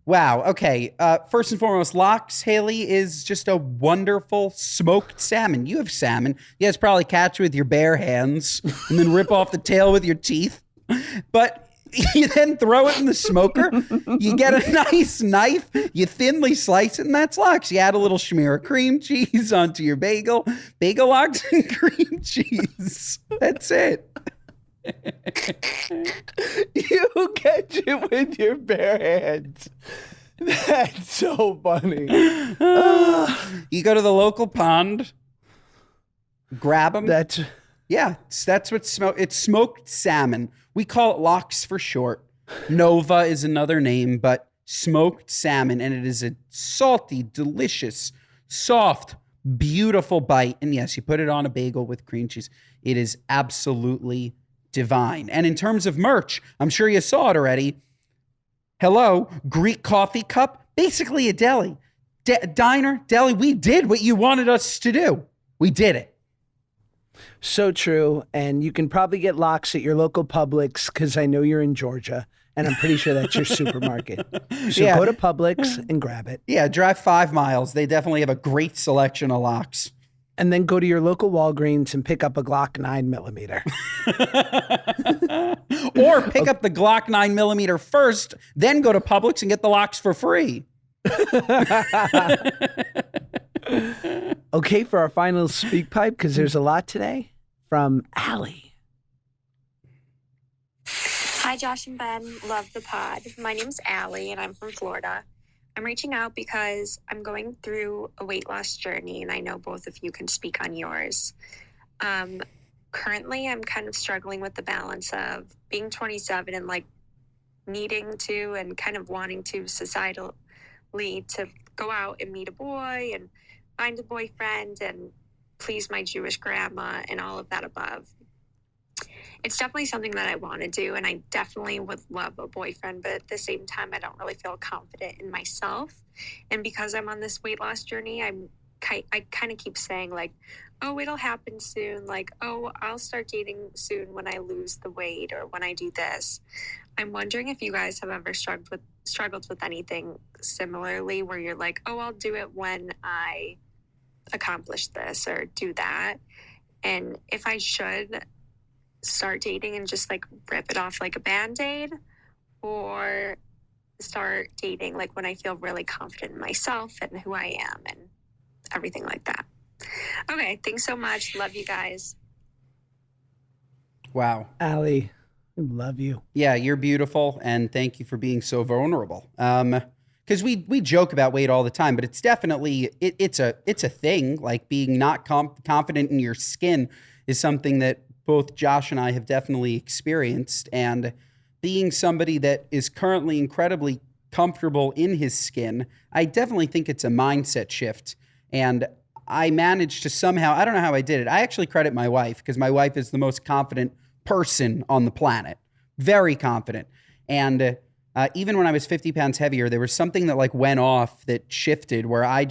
Wow. Okay. First and foremost, lox, Haley, is just a wonderful smoked salmon. You have salmon. You guys probably catch with your bare hands and then rip off the tail with your teeth. But You then throw it in the smoker. You get a nice knife. You thinly slice it, and that's lox. You add a little schmear of cream cheese onto your bagel. Bagel lox and cream cheese. That's it.
You catch it with your bare hands. That's so funny.
You go to the local pond, grab them.
That's
That's what it's smoked salmon. We call it lox for short. Nova is another name, but smoked salmon, and it is a salty, delicious, soft, beautiful bite. And yes, you put it on a bagel with cream cheese. It is absolutely divine. And in terms of merch, I'm sure you saw it already. Hello, Greek coffee cup, basically a deli. Diner, deli, we did what you wanted us to do. We did it.
so true. And you can probably get lox at your local Publix because I know you're in Georgia, and I'm pretty sure that's your supermarket. So
Yeah.
go to Publix and grab it.
Yeah, drive 5 miles. They definitely have a great selection of lox.
And then go to your local Walgreens and pick up a Glock 9mm.
Or pick up the Glock 9mm first, then go to Publix and get the lox for free.
Okay, for our final speak pipe, because there's a lot today, from Allie.
Hi, Josh and Ben. Love the pod. My name's Allie, and I'm from Florida. I'm reaching out because I'm going through a weight loss journey, and I know both of you can speak on yours. Currently, I'm kind of struggling with the balance of being 27 and like needing to and kind of wanting to societally to go out and meet a boy and find a boyfriend and please my Jewish grandma and all of that above. It's definitely something that I want to do, and I definitely would love a boyfriend, but at the same time, I don't really feel confident in myself. And because I'm on this weight loss journey, I kind of keep saying like, oh, it'll happen soon. Like, oh, I'll start dating soon when I lose the weight or when I do this. I'm wondering if you guys have ever struggled with anything similarly where you're like, oh, I'll do it when I accomplish this or do that. And if I should start dating and just like rip it off like a band-aid, or start dating like when I feel really confident in myself and who I am and everything like that. Okay, thanks so much. Love you guys.
Wow.
Allie, I love you.
Yeah, you're beautiful, and thank you for being so vulnerable. Because we joke about weight all the time, but it's definitely it's a thing. Like being not confident in your skin is something that both Josh and I have definitely experienced, and being somebody that is currently incredibly comfortable in his skin, I definitely think it's a mindset shift. And I managed to somehow, I don't know how I did it. I actually credit my wife because my wife is the most confident person on the planet. Very confident. And even when I was 50 pounds heavier, there was something that like went off that shifted where I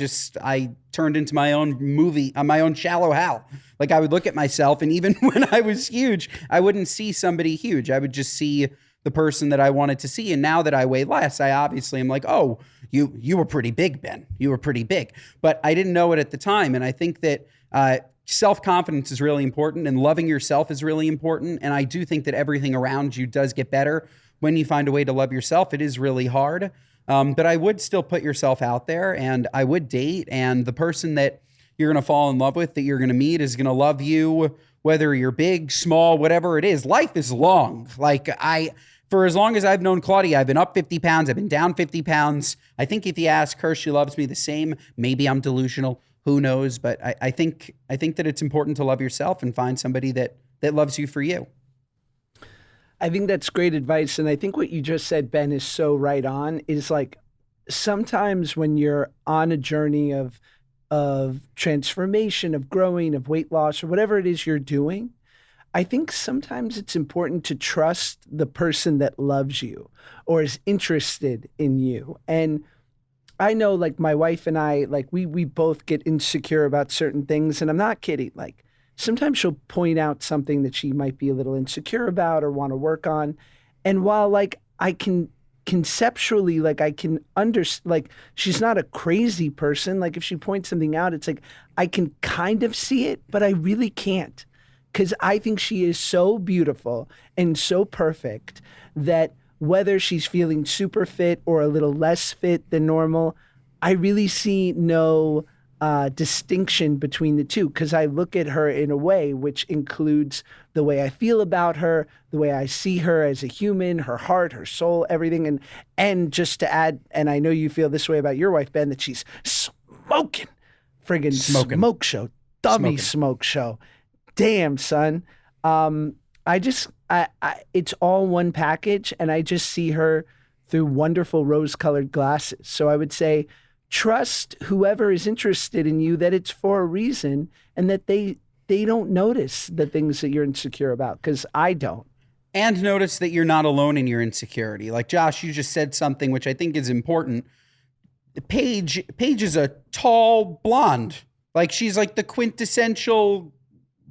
turned into my own movie, my own shallow Hal. Like I would look at myself, and even when I was huge, I wouldn't see somebody huge. I would just see the person that I wanted to see. And now that I weigh less, I obviously am like, oh, you were pretty big, Ben. You were pretty big. But I didn't know it at the time. And I think that self-confidence is really important, and loving yourself is really important. And I do think that everything around you does get better when you find a way to love yourself. It is really hard. But I would still put yourself out there, and I would date. And the person that you're going to fall in love with, that you're going to meet, is going to love you, whether you're big, small, whatever it is. Life is long. For as long as I've known Claudia, I've been up 50 pounds. I've been down 50 pounds. I think if you ask her, she loves me the same. Maybe I'm delusional. Who knows? But I think that it's important to love yourself and find somebody that loves you for you.
I think that's great advice. And I think what you just said, Ben, is so right on. Is like sometimes when you're on a journey of transformation, of growing, of weight loss, or whatever it is you're doing, I think sometimes it's important to trust the person that loves you or is interested in you. And I know like my wife and I, like we both get insecure about certain things, and I'm not kidding. Like sometimes she'll point out something that she might be a little insecure about or want to work on. And while like I can conceptually, like I can understand, like she's not a crazy person. Like if she points something out, it's like I can kind of see it, but I really can't. because I think she is so beautiful and so perfect that whether she's feeling super fit or a little less fit than normal, I really see no distinction between the two, because I look at her in a way which includes the way I feel about her, the way I see her as a human, her heart, her soul, everything. And just to add, and I know you feel this way about your wife, Ben, that she's smoking, friggin' smoke show, dummy smoke show. Damn, son. It's all one package, and I just see her through wonderful rose-colored glasses. So I would say, trust whoever is interested in you that it's for a reason, and that they don't notice the things that you're insecure about, because I don't.
And notice that you're not alone in your insecurity. Like, Josh, you just said something which I think is important. Paige is a tall blonde. Like, she's like the quintessential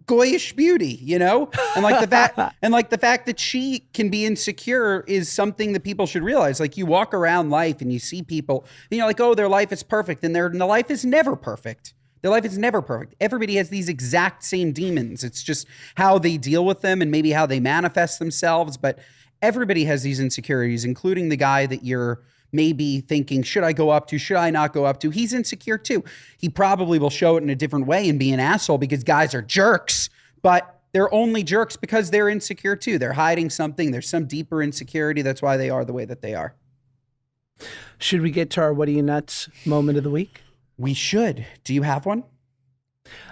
goyish beauty, you know? And like the fact that she can be insecure is something that people should realize. Like, you walk around life and you see people and you're like, oh, their life is perfect. And their life is never perfect. Their life is never perfect. Everybody has these exact same demons. It's just how they deal with them and maybe how they manifest themselves. But everybody has these insecurities, including the guy that you're maybe thinking, should I go up to? Should I not go up to? He's insecure too. He probably will show it in a different way and be an asshole because guys are jerks, but they're only jerks because they're insecure too. They're hiding something. There's some deeper insecurity. That's why they are the way that they are.
Should we get to our What Are You Nuts moment of the week?
We should. Do you have one?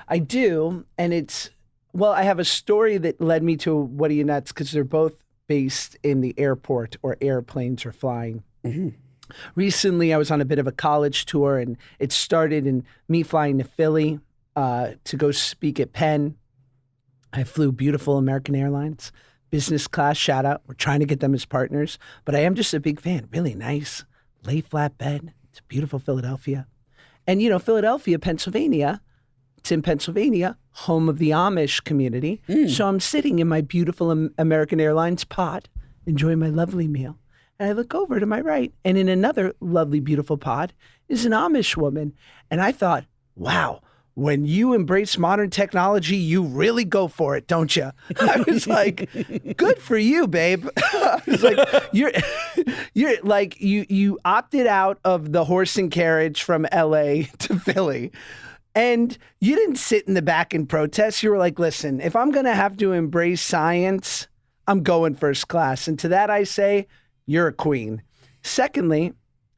I do. And I have a story that led me to What Are You Nuts, because they're both based in the airport or airplanes or flying. Mm-hmm. Recently, I was on a bit of a college tour, and it started in me flying to Philly to go speak at Penn. I flew beautiful American Airlines, business class, shout out. We're trying to get them as partners, but I am just a big fan. Really nice, lay flat bed. It's beautiful Philadelphia. And, Philadelphia, Pennsylvania, it's in Pennsylvania, home of the Amish community. So I'm sitting in my beautiful American Airlines pod, enjoying my lovely meal. And I look over to my right, and in another lovely, beautiful pod is an Amish woman. And I thought, wow, when you embrace modern technology, you really go for it, don't you? I was like, good for you, babe. I was like, you're like, you opted out of the horse and carriage from LA to Philly. And you didn't sit in the back and protest. You were like, listen, if I'm going to have to embrace science, I'm going first class. And to that I say, you're a queen. Secondly,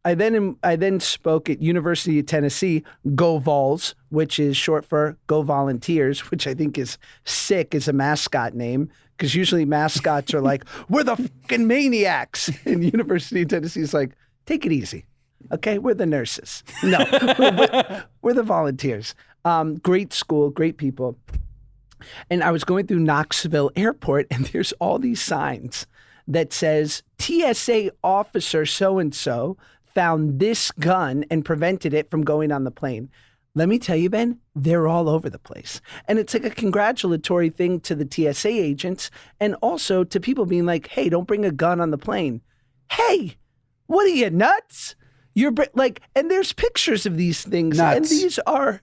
I then spoke at University of Tennessee, Go Vols, which is short for Go Volunteers, which I think is sick as a mascot name, because usually mascots are like, we're the fucking maniacs. And University of Tennessee is like, take it easy. Okay, we're the nurses. No, we're the volunteers. Great school, great people. And I was going through Knoxville Airport, and there's all these signs that says TSA officer so-and-so found this gun and prevented it from going on the plane. Let me tell you, Ben, they're all over the place. And it's like a congratulatory thing to the TSA agents and also to people being like, hey, don't bring a gun on the plane. Hey, what are you, nuts? And there's pictures of these things.
Nuts.
And these are,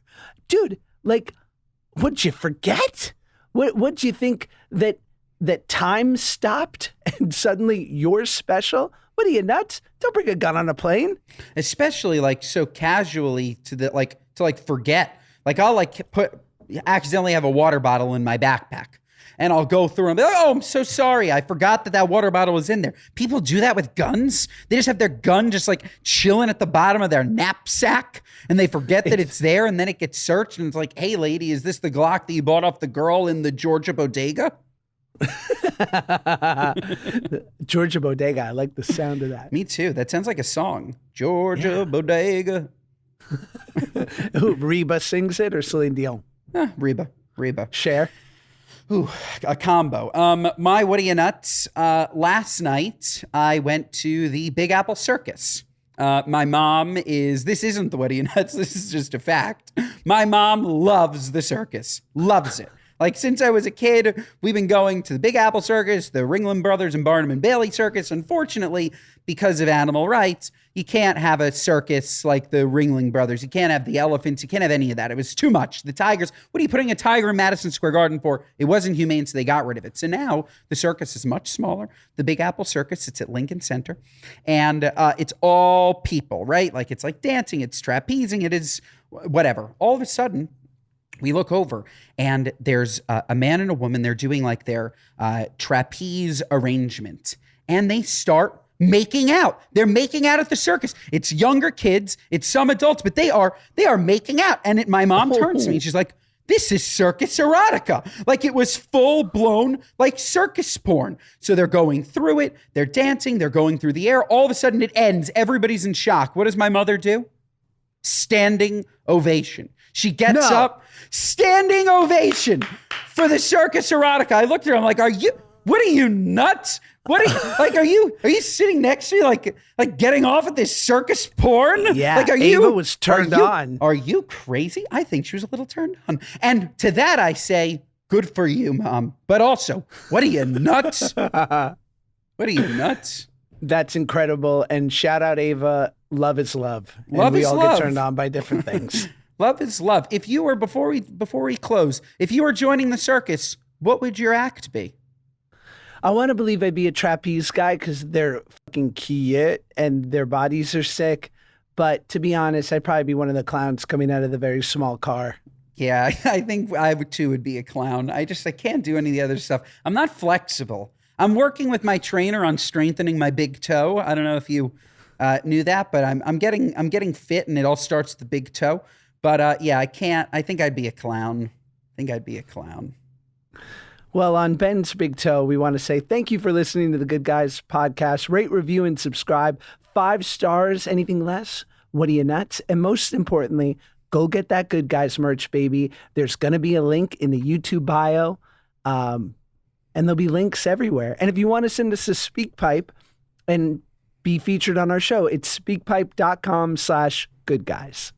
dude, like, what'd you forget? What'd you think that time stopped and suddenly you're special? What are you, nuts? Don't bring a gun on a plane.
Especially like so casually to forget. Like I'll accidentally have a water bottle in my backpack and I'll go through and be like, oh, I'm so sorry. I forgot that water bottle was in there. People do that with guns. They just have their gun just like chilling at the bottom of their knapsack and they forget that it's there and then it gets searched and it's like, hey lady, is this the Glock that you bought off the girl in the Georgia bodega?
Georgia Bodega. I like the sound of that.
Me too. That sounds like a song. Georgia Bodega.
Who, Reba sings it or Celine Dion?
Reba.
Cher.
Ooh, a combo. My What Are You Nuts? Last night I went to the Big Apple Circus. My mom this isn't the What Are You Nuts? This is just a fact. My mom loves the circus. Loves it. Like since I was a kid, we've been going to the Big Apple Circus, the Ringling Brothers and Barnum and Bailey Circus. Unfortunately, because of animal rights, you can't have a circus like the Ringling Brothers. You can't have the elephants. You can't have any of that. It was too much. The tigers. What are you putting a tiger in Madison Square Garden for? It wasn't humane, so they got rid of it. So now the circus is much smaller. The Big Apple Circus, it's at Lincoln Center. And it's all people, right? Like it's like dancing, it's trapezing, it is whatever. All of a sudden, we look over and there's a man and a woman. They're doing like their trapeze arrangement. And they start making out. They're making out at the circus. It's younger kids, it's some adults, but they are making out. And my mom turns to me and she's like, this is circus erotica. Like it was full blown like circus porn. So they're going through it. They're dancing. They're going through the air. All of a sudden it ends. Everybody's in shock. What does my mother do? Standing ovation. She gets up, standing ovation for the circus erotica. I looked at her. I'm like, what are you nuts? Are you sitting next to me like getting off at this circus porn?
Yeah,
like
Ava was turned on.
Are you crazy? I think she was a little turned on. And to that I say, good for you, Mom. But also, what are you nuts? What are you nuts?
That's incredible. And shout out Ava. Love is love.
Love
and we
is
all
love.
get turned on by different things.
Love is love. If you were before we close, if you were joining the circus, what would your act be?
I want to believe I'd be a trapeze guy because they're fucking cute and their bodies are sick. But to be honest, I'd probably be one of the clowns coming out of the very small car.
Yeah, I think I would be a clown. I can't do any of the other stuff. I'm not flexible. I'm working with my trainer on strengthening my big toe. I don't know if you knew that, but I'm getting fit, and it all starts with the big toe. But yeah, I can't. I think I'd be a clown.
Well, on Ben's big toe, we want to say thank you for listening to the Good Guys podcast. Rate, review, and subscribe. 5 stars. Anything less? What are you nuts? And most importantly, go get that Good Guys merch, baby. There's going to be a link in the YouTube bio, and there'll be links everywhere. And if you want to send us a speak pipe and be featured on our show, it's speakpipe.com/goodguys.